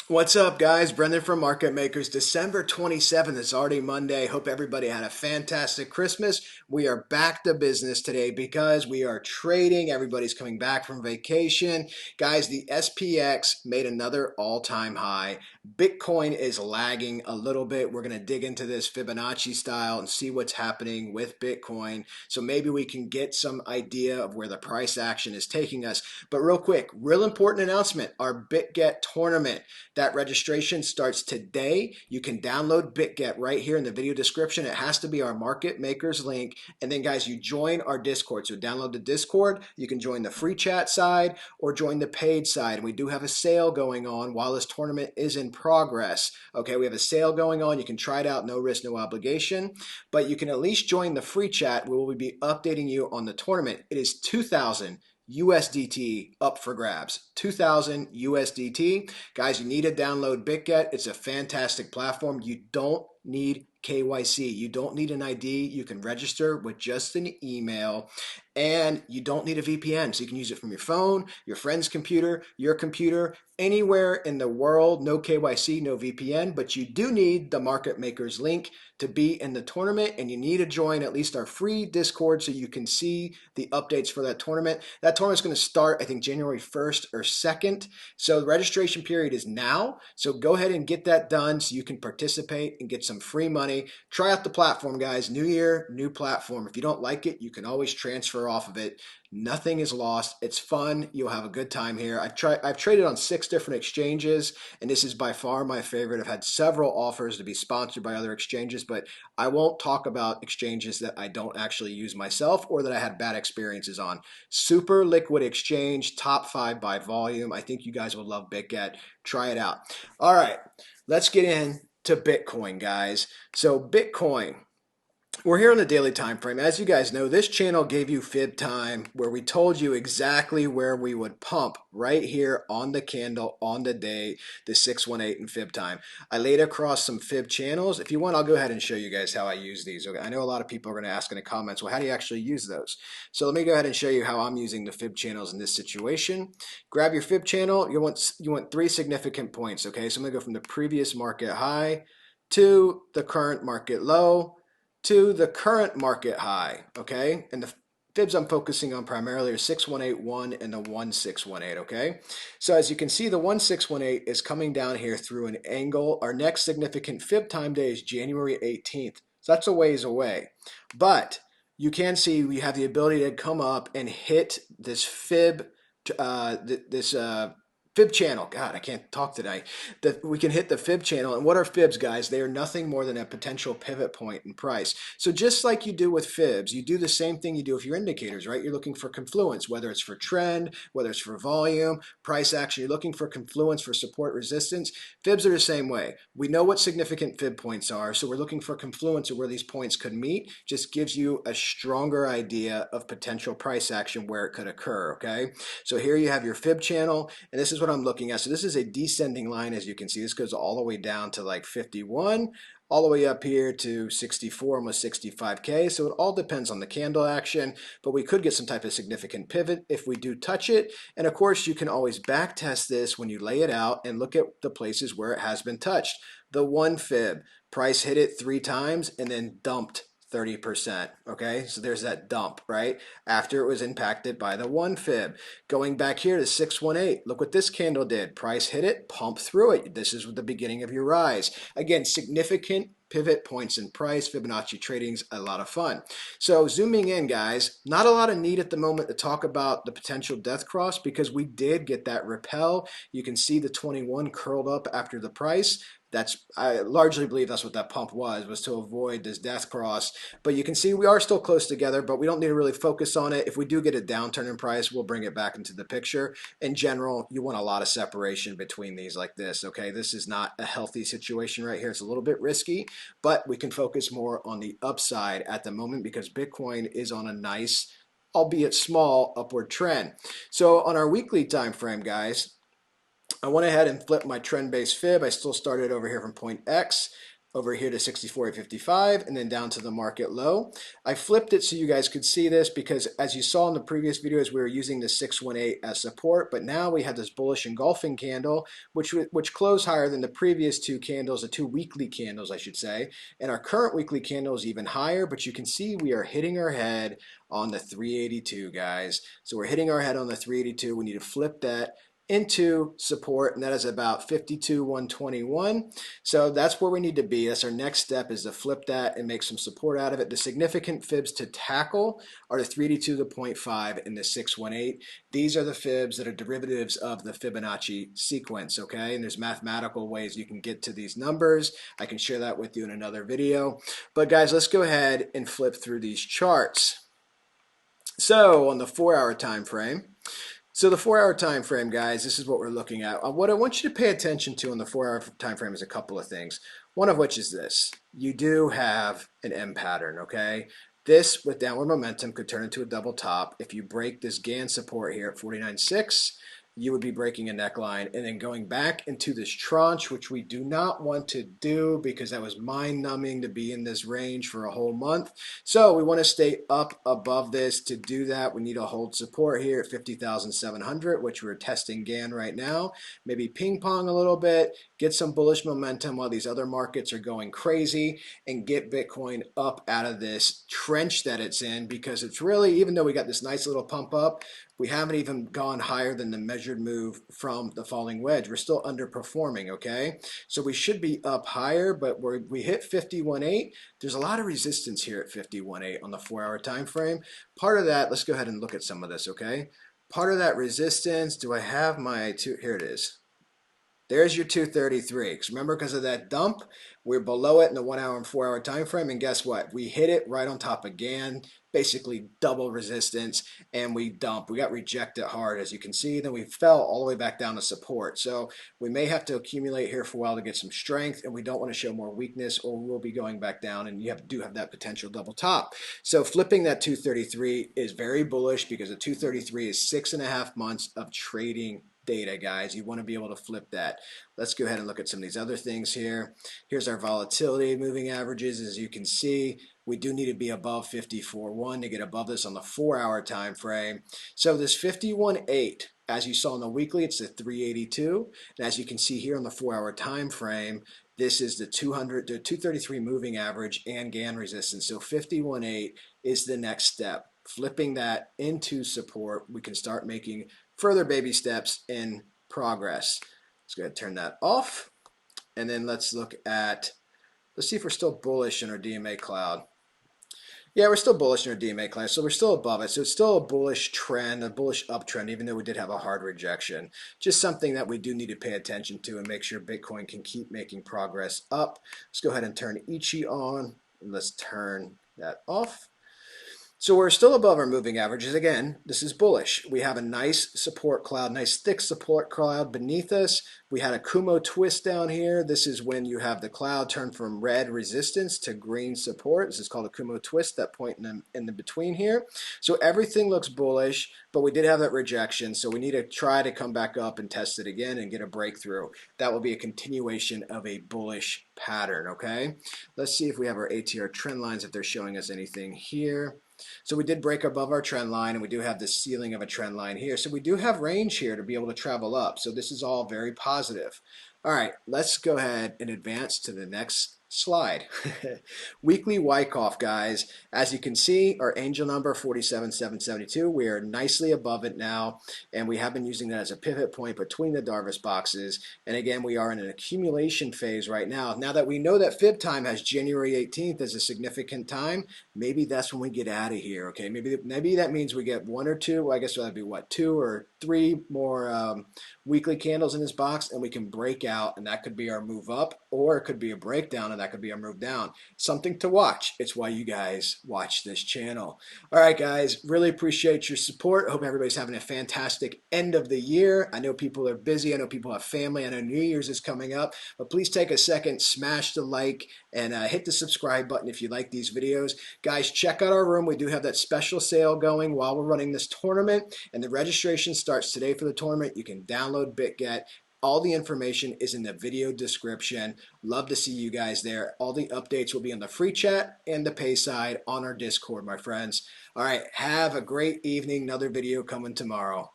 What's up, guys? Brendan from Market Makers. December 27th. It's already Monday. Hope everybody had a fantastic Christmas. We are back to business today because we are trading. Everybody's coming back from vacation. Guys, the SPX made another all-time high. Bitcoin is lagging a little bit. We're going to dig into this Fibonacci style and see what's happening with Bitcoin. So maybe we can get some idea of where the price action is taking us. But real quick, real important announcement, our Bitget tournament. That registration starts today. You can download Bitget right here in the video description. It has to be our market makers link. And then guys, you join our Discord. So download the Discord. You can join the free chat side or join the paid side. And we do have a sale going on while this tournament is in progress. Okay, we have a sale going on. You can try it out, no risk, no obligation. But you can at least join the free chat. We will be updating you on the tournament. It is 2,000 USDT up for grabs. 2,000 USDT. Guys, you need to download Bitget. It's a fantastic platform. You don't need KYC. You don't need an ID. You can register with just an email, and you don't need a VPN. So you can use it from your phone, your friend's computer, your computer, anywhere in the world. No KYC, no VPN, but you do need the market makers link to be in the tournament, and you need to join at least our free Discord so you can see the updates for that tournament. That tournament's going to start, I think, January 1st or 2nd. So the registration period is now. So go ahead and get that done so you can participate and get some free money. Try out the platform, guys. New year, new platform. If you don't like it, you can always transfer off of it. Nothing is lost. It's fun. You'll have a good time here. I've traded on 6 different exchanges, and this is by far my favorite. I've had several offers to be sponsored by other exchanges, but I won't talk about exchanges that I don't actually use myself or that I had bad experiences on. Super liquid exchange, top 5 by volume. I think you guys would love Bitget. Try it out. All right, let's get into Bitcoin, guys. So Bitcoin. We're here on the daily time frame. As you guys know, this channel gave you fib time where we told you exactly where we would pump right here on the candle on the day, the 618 and fib time. I laid across some fib channels. If you want, I'll go ahead and show you guys how I use these. Okay, I know a lot of people are going to ask in the comments, well, how do you actually use those? So let me go ahead and show you how I'm using the fib channels in this situation. Grab your fib channel. You want 3 significant points. Okay, so I'm going to go from the previous market high to the current market low to the current market high, okay? And the fibs I'm focusing on primarily are 6181 and the 1618, okay? So as you can see, the 1618 is coming down here through an angle. Our next significant fib time day is January 18th. So that's a ways away. But you can see we have the ability to come up and hit this fib, fib channel. God, I can't talk today. That we can hit the fib channel. And what are fibs, guys? They are nothing more than a potential pivot point in price. So just like you do with fibs, you do the same thing you do with your indicators, right? You're looking for confluence, whether it's for trend, whether it's for volume, price action. You're looking for confluence for support resistance. Fibs are the same way. We know what significant fib points are, so we're looking for confluence of where these points could meet. Just gives you a stronger idea of potential price action where it could occur, okay? So here you have your fib channel, and this is what I'm looking at. So this is a descending line, as you can see. This goes all the way down to like 51, all the way up here to 64, almost 65K. So it all depends on the candle action, but we could get some type of significant pivot if we do touch it. And of course, you can always back test this when you lay it out and look at the places where it has been touched. The 1 fib, price hit it 3 times and then dumped 30%, okay? So there's that dump, right? After it was impacted by the 1 fib. Going back here to 618, look what this candle did. Price hit it, pump through it. This is the beginning of your rise. Again, significant pivot points in price. Fibonacci trading's a lot of fun. So zooming in, guys, not a lot of need at the moment to talk about the potential death cross because we did get that repel. You can see the 21 curled up after the price. I largely believe that's what that pump was to avoid this death cross. But you can see we are still close together, but we don't need to really focus on it. If we do get a downturn in price, we'll bring it back into the picture. In general, you want a lot of separation between these like this, okay? This is not a healthy situation right here. It's a little bit risky, but we can focus more on the upside at the moment because Bitcoin is on a nice, albeit small, upward trend. So on our weekly time frame, guys, I went ahead and flipped my trend-based fib. I still started over here from point X. over here to 64.855 and then down to the market low. I flipped it so you guys could see this because as you saw in the previous videos, we were using the 618 as support, but now we have this bullish engulfing candle, which closed higher than the previous two candles, the two weekly candles, I should say. And our current weekly candle is even higher, but you can see we are hitting our head on the 382, guys. So we're hitting our head on the 382. We need to flip that into support, and that is about 52,121. So that's where we need to be. That's our next step, is to flip that and make some support out of it. The significant fibs to tackle are the 382, the 0.5, and the 618. These are the fibs that are derivatives of the Fibonacci sequence, okay? And there's mathematical ways you can get to these numbers. I can share that with you in another video. But guys, let's go ahead and flip through these charts. So on the 4-hour time frame, so the 4-hour time frame, guys, this is what we're looking at. What I want you to pay attention to on the 4-hour time frame is a couple of things. One of which is this. You do have an M pattern, okay? This, with downward momentum, could turn into a double top. If you break this GAN support here at 49.6, you would be breaking a neckline and then going back into this tranche, which we do not want to do because that was mind-numbing to be in this range for a whole month. So we want to stay up above this. To do that, we need to hold support here at 50,700, which we're testing GAN right now. Maybe ping pong a little bit, get some bullish momentum while these other markets are going crazy, and get Bitcoin up out of this trench that it's in, because it's really, even though we got this nice little pump up, we haven't even gone higher than the measured move from the falling wedge. We're still underperforming, okay? So we should be up higher, but we hit 51.8. There's a lot of resistance here at 51.8 on the 4-hour time frame. Part of that, let's go ahead and look at some of this, okay? Part of that resistance, do I have my two? Here it is. There's your 233. Because remember, because of that dump, we're below it in the 1-hour and 4-hour time frame. And guess what? We hit it right on top of GAN, basically double resistance, and we dump. We got rejected hard, as you can see. Then we fell all the way back down to support. So we may have to accumulate here for a while to get some strength, and we don't want to show more weakness, or we'll be going back down, and you do have that potential double top. So flipping that 233 is very bullish, because the 233 is 6.5 months of trading data, guys. You want to be able to flip that. Let's go ahead and look at some of these other things here. Here's our volatility moving averages. As you can see, we do need to be above 54.1 to get above this on the 4-hour time frame. So this 51.8, as you saw in the weekly, it's the 382, and as you can see here on the 4-hour time frame, this is the 233 moving average and GAN resistance. So 51.8 is the next step. Flipping that into support, we can start making further baby steps in progress. Let's go ahead and turn that off. And then let's look at, let's see if we're still bullish in our DMA cloud. Yeah, we're still bullish in our DMA cloud, so we're still above it. So it's still a bullish trend, a bullish uptrend, even though we did have a hard rejection. Just something that we do need to pay attention to and make sure Bitcoin can keep making progress up. Let's go ahead and turn Ichi on, and let's turn that off. So we're still above our moving averages. Again, this is bullish. We have a nice support cloud, nice thick support cloud beneath us. We had a Kumo twist down here. This is when you have the cloud turn from red resistance to green support. This is called a Kumo twist, that point in the between here. So everything looks bullish, but we did have that rejection. So we need to try to come back up and test it again and get a breakthrough. That will be a continuation of a bullish pattern, okay? Let's see if we have our ATR trend lines, if they're showing us anything here. So we did break above our trend line, and we do have the ceiling of a trend line here. So we do have range here to be able to travel up. So this is all very positive. All right, let's go ahead and advance to the next slide. Weekly Wyckoff, guys. As you can see, our angel number 47,772. We are nicely above it now, and we have been using that as a pivot point between the Darvas boxes. And again, we are in an accumulation phase right now. Now that we know that fib time has January 18th as a significant time, maybe that's when we get out of here. Okay, maybe that means we get one or two. Well, I guess that'd be what, 2 or 3 more weekly candles in this box, and we can break out, and that could be our move up, or it could be a breakdown, and that could be our move down. Something to watch. It's why you guys watch this channel. All right, guys, really appreciate your support. I hope everybody's having a fantastic end of the year. I know people are busy. I know people have family. I know New Year's is coming up, but please take a second, smash the like, and hit the subscribe button if you like these videos. Guys, check out our room. We do have that special sale going while we're running this tournament, and the registration starts today for the tournament. You can download Bitget, All the information is in the video description. Love to see you guys there. All the updates will be on the free chat and the pay side on our Discord, my friends. All right, have a great evening. Another video coming tomorrow.